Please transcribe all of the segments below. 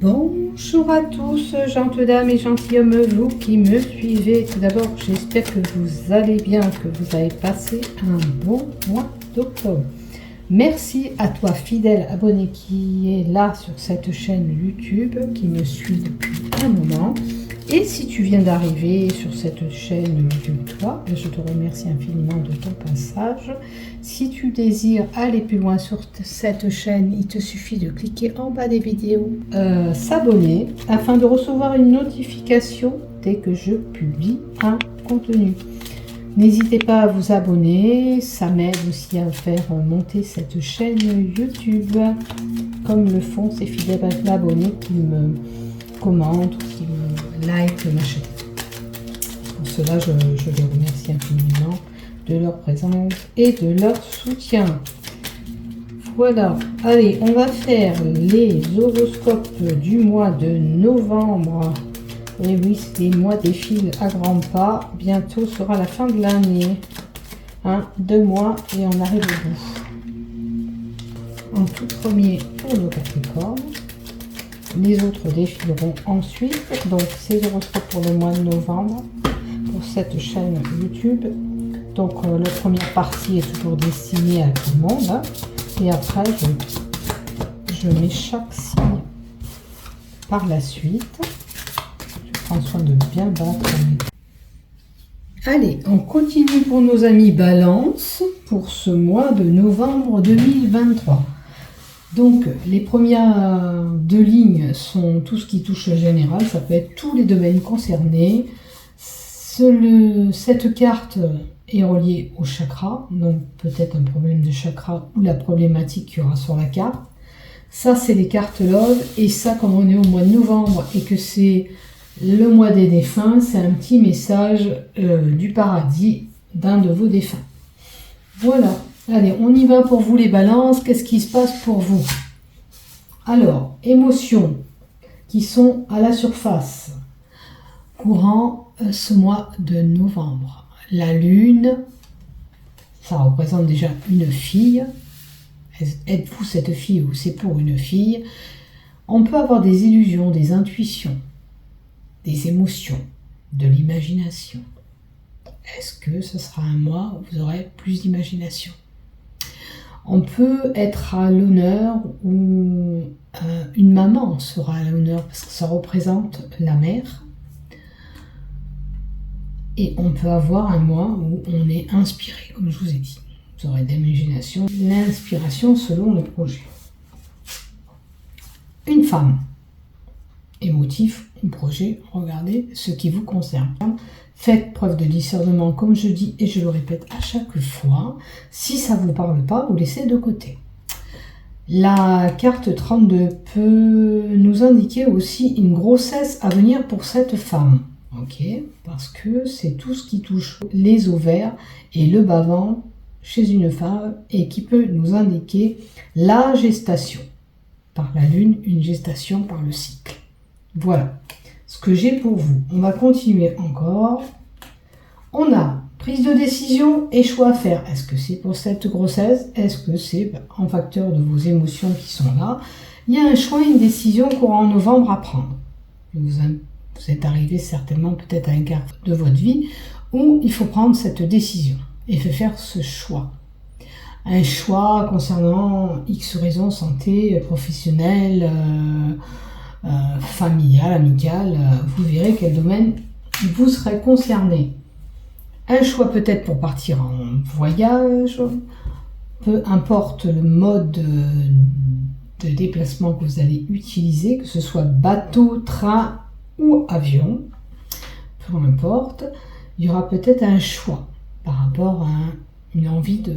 Bonjour à tous, gentes dames et gentilshommes, vous qui me suivez. Tout d'abord, j'espère que vous allez bien, que vous avez passé un bon mois d'octobre. Merci à toi, fidèle abonné qui est là sur cette chaîne YouTube, qui me suit depuis un moment. Et si tu viens d'arriver sur cette chaîne YouTube, toi, je te remercie infiniment de ton passage. Si tu désires aller plus loin sur cette chaîne, il te suffit de cliquer en bas des vidéos, s'abonner, afin de recevoir une notification dès que je publie un contenu. N'hésitez pas à vous abonner, ça m'aide aussi à faire monter cette chaîne YouTube, comme le font ces fidèles abonnés qui me commentent, qui me like, machin. Pour cela, je les remercie infiniment de leur présence et de leur soutien. Voilà, allez, on va faire les horoscopes du mois de novembre. Et oui, les mois défilent à grands pas. Bientôt sera la fin de l'année. 2 mois et on arrive au bout. En tout premier pour nos Capricornes. Les autres défileront ensuite. Donc, ces horoscopes pour le mois de novembre. Pour cette chaîne YouTube. Donc, la première partie est toujours destinée à tout le monde. Et après, je mets chaque signe par la suite. Prends soin de bien battre. Allez, on continue pour nos amis Balance pour ce mois de novembre 2023. Donc, les premières 2 lignes sont tout ce qui touche le général, ça peut être tous les domaines concernés. Cette carte est reliée au chakra, donc peut-être un problème de chakra ou la problématique qu'il y aura sur la carte. Ça, c'est les cartes Love, et ça, comme on est au mois de novembre et que c'est le mois des défunts, c'est un petit message du paradis d'un de vos défunts. Voilà. Allez, on y va pour vous les balances. Qu'est-ce qui se passe pour vous? Alors, émotions qui sont à la surface courant ce mois de novembre. La lune, ça représente déjà une fille. Êtes-vous cette fille ou c'est pour une fille? On peut avoir des illusions, des intuitions, des émotions, de l'imagination. Est-ce que ce sera un mois où vous aurez plus d'imagination? On peut être à l'honneur ou une maman sera à l'honneur parce que ça représente la mère. Et on peut avoir un mois où on est inspiré, comme je vous ai dit. Vous aurez de l'imagination, l'inspiration selon le projet. Une femme. Émotif ou projet, regardez ce qui vous concerne. Faites preuve de discernement, comme je dis et je le répète à chaque fois. Si ça ne vous parle pas, vous laissez de côté. La carte 32 peut nous indiquer aussi une grossesse à venir pour cette femme. Ok, parce que c'est tout ce qui touche les ovaires et le bas-ventre chez une femme et qui peut nous indiquer la gestation. Par la lune, une gestation par le cycle. Voilà ce que j'ai pour vous. On va continuer encore. On a prise de décision et choix à faire. Est-ce que c'est pour cette grossesse? Est-ce que c'est en facteur de vos émotions qui sont là? Il y a un choix, une décision courant novembre à prendre. Vous êtes arrivé certainement peut-être à un quart de votre vie où il faut prendre cette décision et faire ce choix. Un choix concernant X raisons, santé, professionnelle, familial, amical, vous verrez quel domaine vous serez concerné. Un choix peut-être pour partir en voyage, peu importe le mode de déplacement que vous allez utiliser, que ce soit bateau, train ou avion, peu importe, il y aura peut-être un choix par rapport à une envie de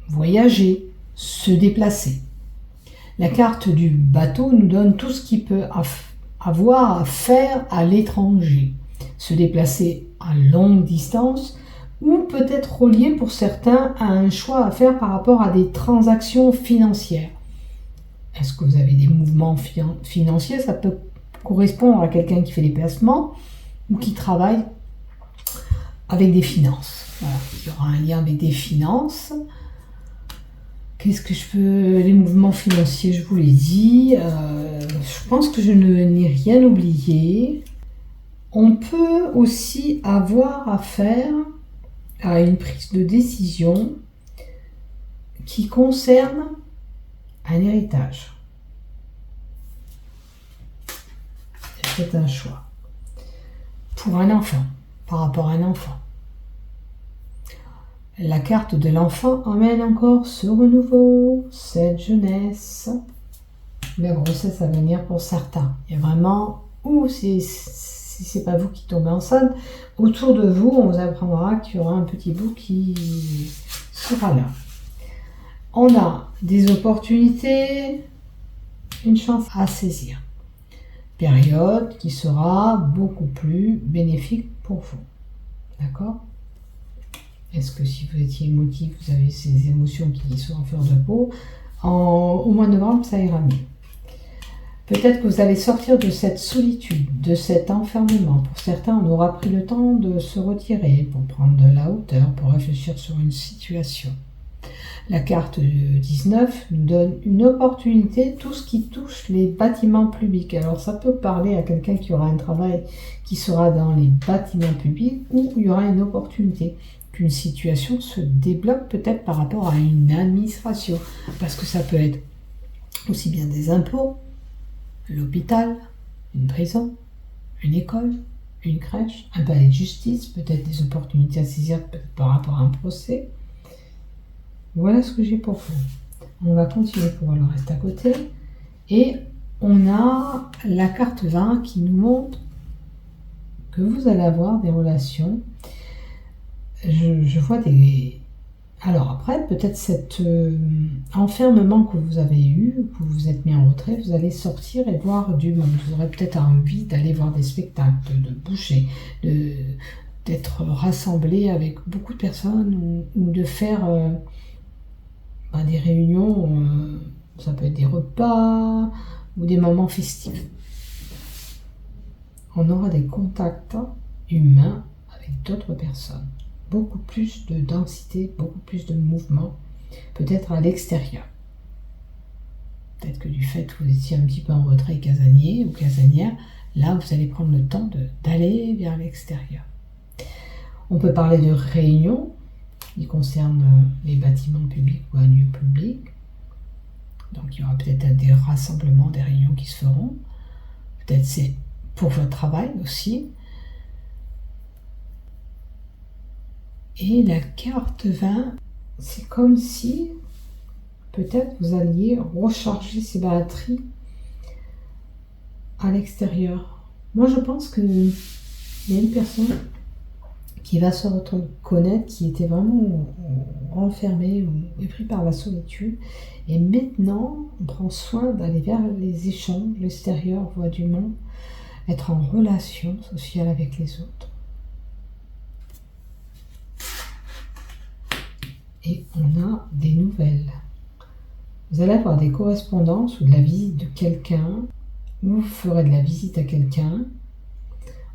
voyager, se déplacer. La carte du bateau nous donne tout ce qui peut avoir à faire à l'étranger. Se déplacer à longue distance ou peut-être relié pour certains à un choix à faire par rapport à des transactions financières. Est-ce que vous avez des mouvements financiers? Ça peut correspondre à quelqu'un qui fait des placements ou qui travaille avec des finances. Voilà. Il y aura un lien avec des finances. Qu'est-ce que je peux... Les mouvements financiers, je vous l'ai dit. je pense que je n'ai rien oublié. On peut aussi avoir affaire à une prise de décision qui concerne un héritage. C'est un choix pour un enfant, par rapport à un enfant. La carte de l'enfant emmène encore ce renouveau, cette jeunesse, la grossesse à venir pour certains. Il y a vraiment, ou si c'est pas vous qui tombez enceinte, autour de vous, on vous apprendra qu'il y aura un petit bout qui sera là. On a des opportunités, une chance à saisir. Période qui sera beaucoup plus bénéfique pour vous. D'accord ? Est-ce que si vous étiez émotif, vous avez ces émotions qui sont en fleur de peau, au mois de novembre, ça ira mieux. Peut-être que vous allez sortir de cette solitude, de cet enfermement. Pour certains, on aura pris le temps de se retirer pour prendre de la hauteur, pour réfléchir sur une situation. La carte 19 nous donne une opportunité, tout ce qui touche les bâtiments publics. Alors ça peut parler à quelqu'un qui aura un travail qui sera dans les bâtiments publics, où il y aura une opportunité, qu'une situation se débloque peut-être par rapport à une administration. Parce que ça peut être aussi bien des impôts, l'hôpital, une prison, une école, une crèche, un palais de justice, peut-être des opportunités à saisir par rapport à un procès. Voilà ce que j'ai pour vous. On va continuer pour voir le reste à côté. Et on a la carte 20 qui nous montre que vous allez avoir des relations. Je vois des... Alors après, peut-être cet enfermement que vous avez eu, que vous vous êtes mis en retrait, vous allez sortir et voir du monde. Vous aurez peut-être envie d'aller voir des spectacles, de bouger, d'être rassemblé avec beaucoup de personnes ou de faire... des réunions, ça peut être des repas ou des moments festifs. On aura des contacts humains avec d'autres personnes. Beaucoup plus de densité, beaucoup plus de mouvement, peut-être à l'extérieur. Peut-être que du fait que vous étiez un petit peu en retrait casanier ou casanière, là vous allez prendre le temps d'aller vers l'extérieur. On peut parler de réunions qui concerne les bâtiments publics ou un lieu public. Donc il y aura peut-être des rassemblements, des réunions qui se feront. Peut-être c'est pour votre travail aussi. Et la carte 20, c'est comme si peut-être vous alliez recharger ces batteries à l'extérieur. Moi je pense qu'il y a une personne qui va se reconnaître, qui était vraiment enfermé ou épris par la solitude. Et maintenant, on prend soin d'aller vers les échanges, l'extérieur, voie du monde, être en relation sociale avec les autres. Et on a des nouvelles. Vous allez avoir des correspondances ou de la visite de quelqu'un, ou vous ferez de la visite à quelqu'un.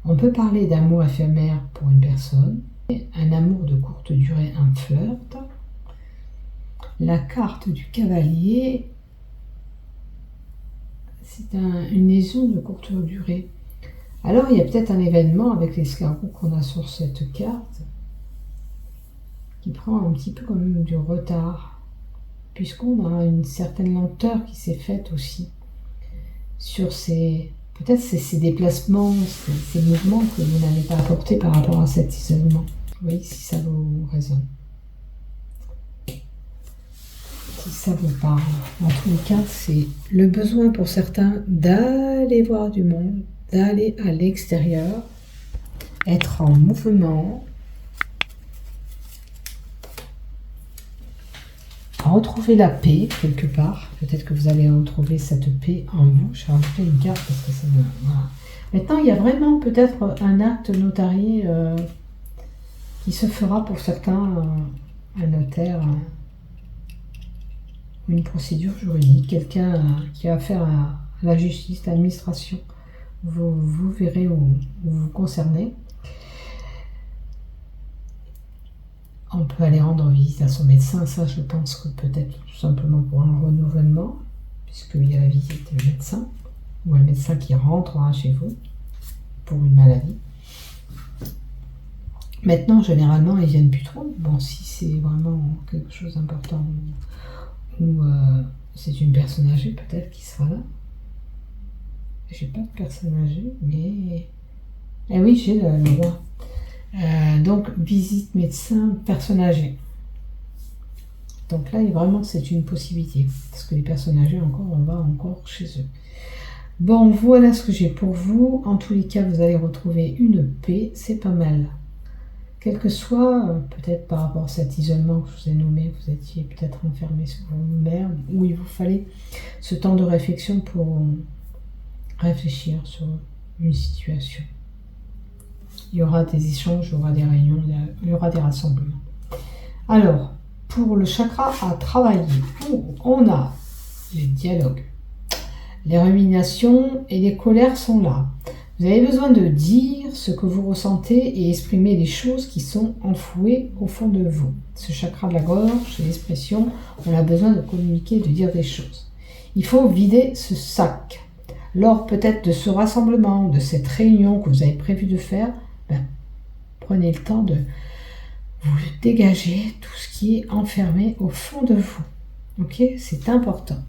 On peut parler d'amour éphémère pour une personne, un amour de courte durée, un flirt. La carte du cavalier, c'est une liaison de courte durée. Alors il y a peut-être un événement avec l'escargot qu'on a sur cette carte qui prend un petit peu quand même du retard, puisqu'on a une certaine lenteur qui s'est faite aussi sur ces... Peut-être c'est ces déplacements, ces mouvements que vous n'avez pas apportés par rapport à cet isolement. Oui, si ça vous résonne. Si ça vous parle. En tous les cas, c'est le besoin pour certains d'aller voir du monde, d'aller à l'extérieur, être en mouvement, retrouver la paix quelque part. Peut-être que vous allez retrouver cette paix en vous. Je vais rajouter une carte parce que ça me... Voilà. Maintenant, il y a vraiment peut-être un acte notarié qui se fera pour certains, un notaire, une procédure juridique, quelqu'un qui a affaire à la justice, à l'administration. Vous verrez où vous concernez. On peut aller rendre visite à son médecin, ça je pense que peut-être tout simplement pour un renouvellement, puisqu'il y a la visite du médecin. ou un médecin qui rentrera chez vous pour une maladie. Maintenant, généralement, ils viennent plus trop. Bon, si c'est vraiment quelque chose d'important ou c'est une personne âgée, peut-être qui sera là. J'ai pas de personne âgée, mais... Eh oui, j'ai le roi. Donc, visite médecin, personne âgée. Donc là, vraiment, c'est une possibilité. Parce que les personnes âgées, encore, on va encore chez eux. Bon, voilà ce que j'ai pour vous. En tous les cas, vous allez retrouver une paix. C'est pas mal. Quel que soit, peut-être par rapport à cet isolement que je vous ai nommé, vous étiez peut-être enfermé sur vous-même, où il vous fallait ce temps de réflexion pour réfléchir sur une situation. Il y aura des échanges, il y aura des réunions, il y aura des rassemblements. Alors, pour le chakra à travailler, on a les dialogues, les ruminations et les colères sont là. Vous avez besoin de dire ce que vous ressentez et exprimer les choses qui sont enfouées au fond de vous. Ce chakra de la gorge, l'expression, on a besoin de communiquer, de dire des choses. Il faut vider ce sac. Lors peut-être de ce rassemblement, de cette réunion que vous avez prévu de faire, prenez le temps de vous dégager tout ce qui est enfermé au fond de vous. Ok, c'est important.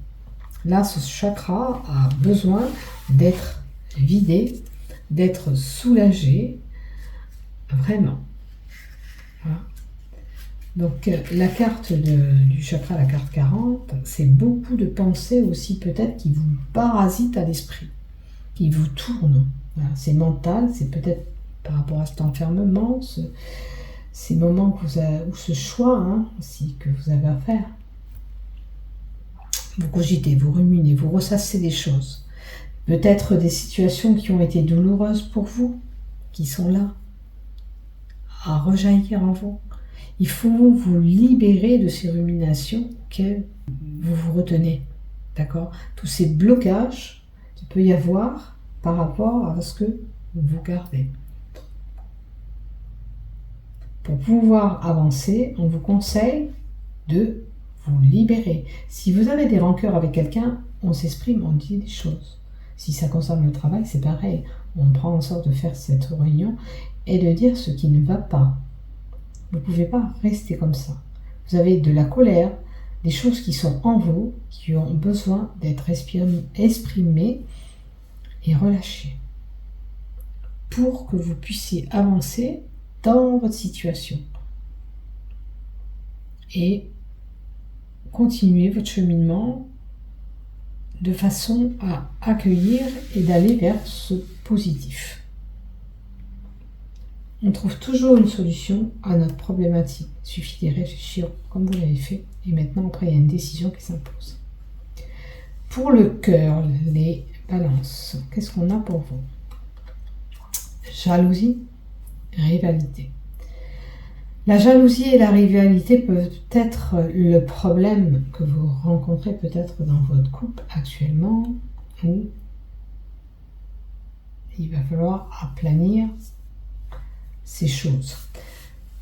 Là, ce chakra a besoin d'être vidé, d'être soulagé, vraiment. Voilà. Donc, la carte du chakra, la carte 40, c'est beaucoup de pensées aussi peut-être qui vous parasitent à l'esprit, qui vous tournent. Voilà. C'est mental, c'est peut-être par rapport à cet enfermement, ces moments que ou ce choix aussi que vous avez à faire. Vous cogitez, vous ruminez, vous ressassez des choses. Peut-être des situations qui ont été douloureuses pour vous, qui sont là, à rejaillir en vous. Il faut vous libérer de ces ruminations auxquelles vous vous retenez. D'accord ? Tous ces blocages qu'il peut y avoir par rapport à ce que vous gardez. Pour pouvoir avancer, on vous conseille de vous libérer. Si vous avez des rancœurs avec quelqu'un, on s'exprime, on dit des choses. Si ça concerne le travail, c'est pareil. On prend en sorte de faire cette réunion et de dire ce qui ne va pas. Vous ne pouvez pas rester comme ça. Vous avez de la colère, des choses qui sont en vous, qui ont besoin d'être exprimées et relâchées pour que vous puissiez avancer dans votre situation et continuer votre cheminement de façon à accueillir et d'aller vers ce positif. On trouve toujours une solution à notre problématique. Il suffit de réfléchir comme vous l'avez fait et maintenant après il y a une décision qui s'impose. Pour le cœur, les balances, qu'est-ce qu'on a pour vous ? Jalousie, rivalité. La jalousie et la rivalité peuvent être le problème que vous rencontrez peut-être dans votre couple actuellement, où il va falloir aplanir ces choses.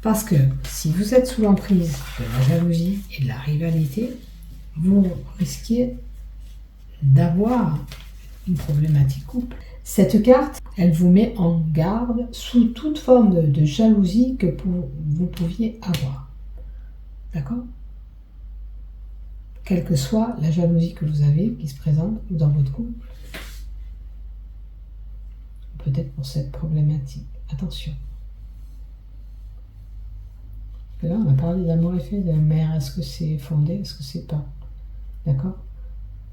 Parce que si vous êtes sous l'emprise de la jalousie et de la rivalité, vous risquez d'avoir une problématique couple. Cette carte, elle vous met en garde sous toute forme de jalousie que vous pouviez avoir. D'accord ? Quelle que soit la jalousie que vous avez qui se présente ou dans votre couple. Peut-être pour cette problématique. Attention. Là, on a parlé d'amour et fait de mère. Est-ce que c'est fondé ? Est-ce que c'est pas ? D'accord ?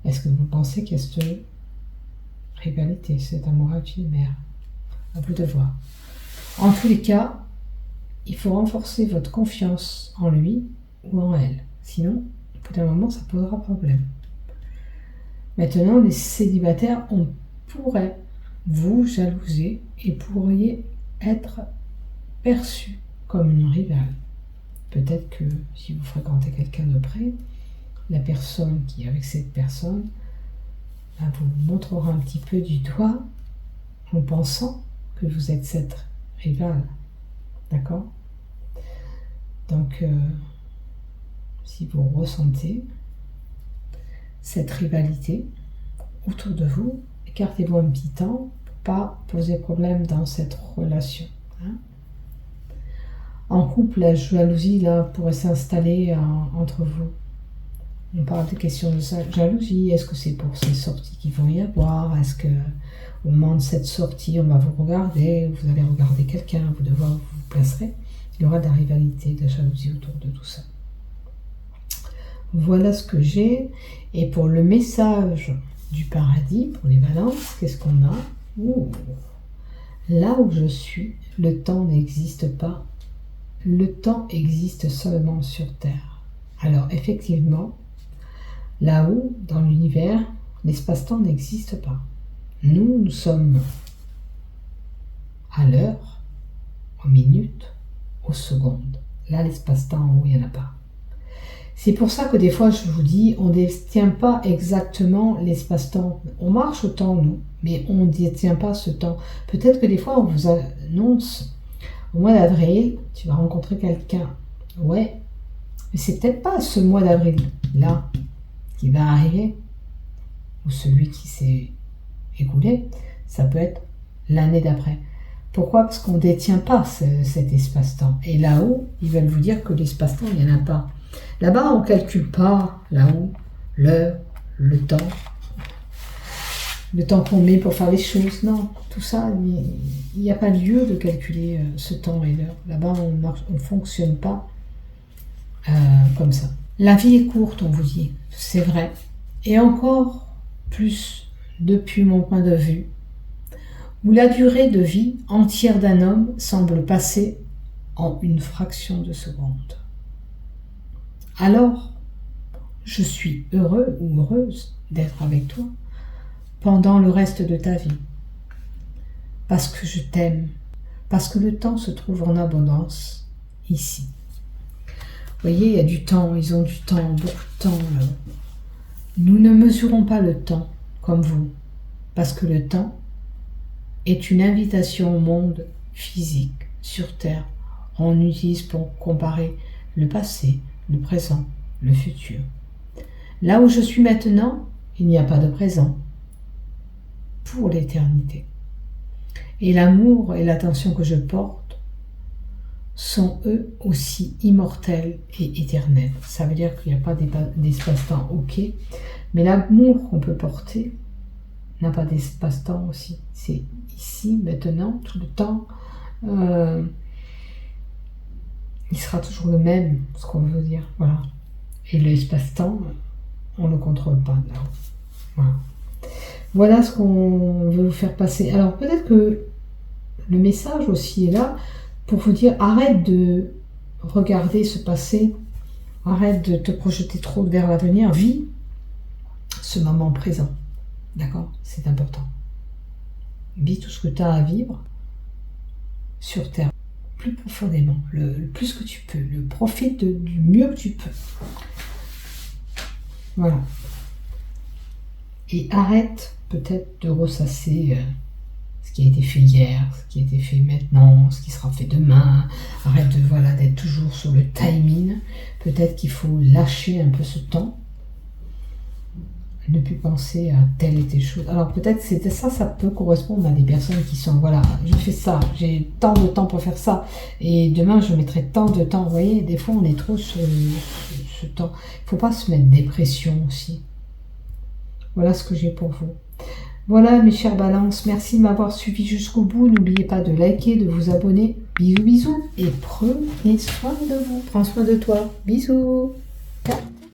Est-ce que vous pensez qu'il y a cette rivalité, cet amour éphémère ? À vous de voir. En tous les cas, il faut renforcer votre confiance en lui ou en elle. Sinon, au bout d'un moment, ça posera problème. Maintenant, les célibataires, on pourrait vous jalouser et pourriez être perçu comme une rivale. Peut-être que si vous fréquentez quelqu'un de près, la personne qui est avec cette personne vous montrera un petit peu du doigt en pensant que vous êtes cette rivale. D'accord ? Donc, si vous ressentez cette rivalité autour de vous, écartez-vous un petit temps pour pas poser problème dans cette relation. Hein. En couple, la jalousie là pourrait s'installer entre vous. On parle de questions de jalousie. Est-ce que c'est pour ces sorties qu'il vont y avoir? Est-ce que au moment de cette sortie, on va vous regarder, vous allez regarder quelqu'un, vous vous placerez? Il y aura de la rivalité, de la jalousie autour de tout ça. Voilà ce que j'ai. Et pour le message du paradis, pour les balances, qu'est-ce qu'on a? Ouh. Là où je suis, le temps n'existe pas. Le temps existe seulement sur Terre. Alors effectivement, là-haut, dans l'univers, l'espace-temps n'existe pas. Nous sommes à l'heure, aux minutes, aux secondes. Là, l'espace-temps, il n'y en a pas. C'est pour ça que des fois, je vous dis, on ne détient pas exactement l'espace-temps. On marche au temps, nous, mais on ne détient pas ce temps. Peut-être que des fois, on vous annonce, au mois d'avril, tu vas rencontrer quelqu'un. Ouais, mais c'est peut-être pas ce mois d'avril-là qui va arriver, ou celui qui s'est écoulé, ça peut être l'année d'après. Pourquoi? Parce qu'on ne détient pas cet espace-temps. Et là-haut, ils veulent vous dire que l'espace-temps, il n'y en a pas. Là-bas, on ne calcule pas, là-haut, l'heure, le temps qu'on met pour faire les choses. Non, tout ça, il n'y a pas lieu de calculer ce temps et l'heure. Là-bas, on ne fonctionne pas comme ça. La vie est courte, on vous dit, c'est vrai. Et encore plus, depuis mon point de vue, où la durée de vie entière d'un homme semble passer en une fraction de seconde. Alors, je suis heureux ou heureuse d'être avec toi pendant le reste de ta vie. Parce que je t'aime, parce que le temps se trouve en abondance ici. Vous voyez, il y a du temps, ils ont du temps, beaucoup de temps. Là. Nous ne mesurons pas le temps comme vous, parce que le temps est une invitation au monde physique, sur Terre. On utilise pour comparer le passé, le présent, le futur. Là où je suis maintenant, il n'y a pas de présent pour l'éternité. Et l'amour et l'attention que je porte sont eux aussi immortels et éternels. Ça veut dire qu'il n'y a pas d'espace-temps, ok, mais l'amour qu'on peut porter n'a pas d'espace-temps aussi. C'est ici, maintenant, tout le temps. Il sera toujours le même, ce qu'on veut dire. Voilà. Et l'espace-temps, on ne le contrôle pas là. Voilà. Voilà ce qu'on veut vous faire passer. Alors peut-être que le message aussi est là pour vous dire arrête de regarder ce passé, arrête de te projeter trop vers l'avenir, vis ce moment présent. D'accord? C'est important. Vis tout ce que tu as à vivre sur Terre, plus profondément, le plus que tu peux, profite du mieux que tu peux. Voilà. Et arrête peut-être de ressasser ce qui a été fait hier, ce qui a été fait maintenant, ce qui sera fait demain. Arrête d'être toujours sur le timing. Peut-être qu'il faut lâcher un peu ce temps. Ne plus penser à telle et telle chose. Alors peut-être c'était ça peut correspondre à des personnes qui sont, voilà, je fais ça, j'ai tant de temps pour faire ça, et demain je mettrai tant de temps. Vous voyez, des fois on est trop sur ce temps. Il ne faut pas se mettre des pressions aussi. Voilà ce que j'ai pour vous. Voilà mes chères balances, merci de m'avoir suivi jusqu'au bout. N'oubliez pas de liker, de vous abonner. Bisous, bisous, et prenez soin de vous. Prends soin de toi. Bisous. Ciao.